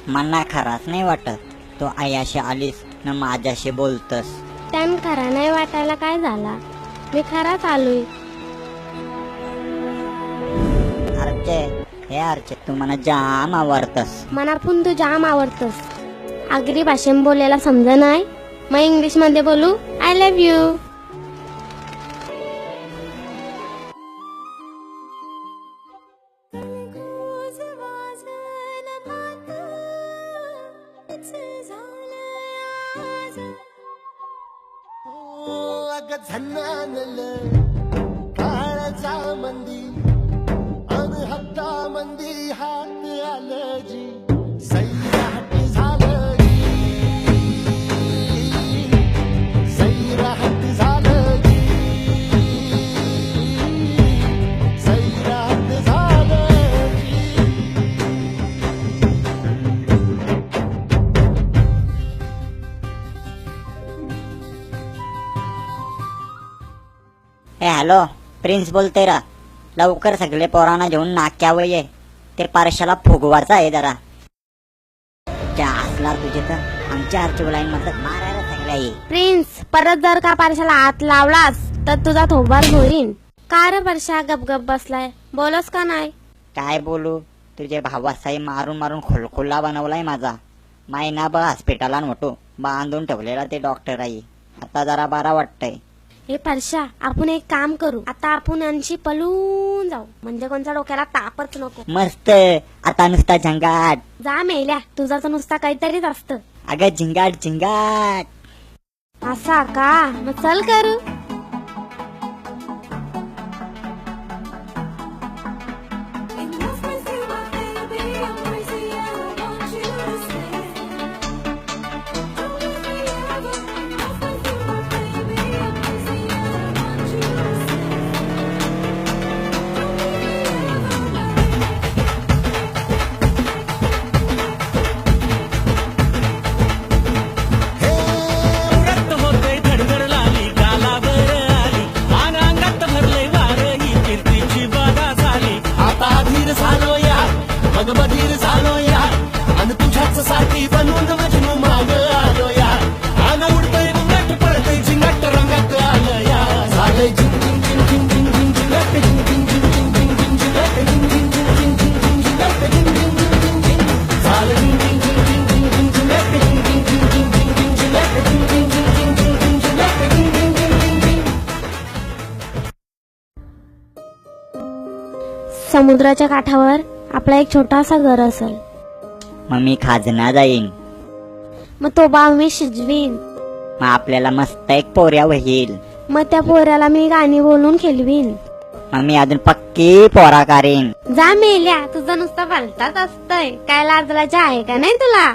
मना खराच नाही वाटत. तो आयाशी आलीस न माझ्याशी बोलतस. त्यान खरा नाही वाटायला काय झाला, मी खराच आलोय. अर्चे, हे अर्चे, तू मला जाम आवडतस. मनापून तू जाम आवडतस. आगरी भाषेत बोलायला समज नाही, मग इंग्लिश मध्ये बोलू. I love you. काळजा मंदी अन हप्ता मंदी हात आलं जी सैराट झालं जी सैराट झालं जी सैराट झालं जी. ए हॅलो, प्रिन्स बोलते रा. लवकर सगळे पोरांना घेऊन नाक्यावर ये. ते पारशाला फुगवायचं आहे जरा. त्या असला तुझे तर आमच्या आरची लाईन मधलं मारायला सगळ्या ये. प्रिन्स, परत जर का पारशाला हात लावलास तर तुझा थोबार घोरीन. का रे परशा गपगप बसलाय, बोलस का नाही? काय बोलू, तुझे भावासाई मारून मारून खोलखोल्ला बनवलाय माझा. महिनाभर हॉस्पिटलात होतो, बांधून ठेवलेला ते डॉक्टर आई. आता जरा बरा वाटतंय. हे परशा, आपण एक काम करू. आता आपण यांची पळून जाऊ, म्हणजे कोणत्या डोक्याला तापच नको. मस्त. आता नुसता झंगाट. जा मेल्या, तुझा तर नुसता काहीतरीच असतं. अगं झिंगाट झिंगाट. असा का? मग चल करू. मग बधीर झालो या आणि तुझ्याच साठी बनवून मजनू माग आलो या. आनं उडतंय घुंगट पडतंय झिंगट रंगात आलं या. झालंय झिंग झिंग झिंग झिंग झिंग झिंग झिंगट झिंग झिंग झिंग झिंग झिंग झिंग झिंगट झिंग झिंग झिंग झिंग झिंग झिंग झिंगट झिंग झिंग झिंग झिंग झिंग. झालं झिंग झिंग झिंग झिंग झिंग झिंग झिंगट झिंग झिंग झिंग झिंग झिंग झिंग झिंगट झिंग झिंग झिंग झिंग झिंग झिंग झिंग झिंगट झिंग झिंग झिंग झिंग झिंग. समुद्राच्या काठावर आपला एक छोटासा घर असेल. मग मी खाजना जाईन. मग तो बाव मी शिजवीन. मग आपल्याला मस्त एक पोऱ्या होईल. मग त्या पोऱ्याला मी गाणी बोलून खेळवीन. मग मी अजून पक्की पोरा करीन. जा मेल्या, तुझं नुसतं भलताच असतंय. काय लाजलाच्या आहे का नाही तुला?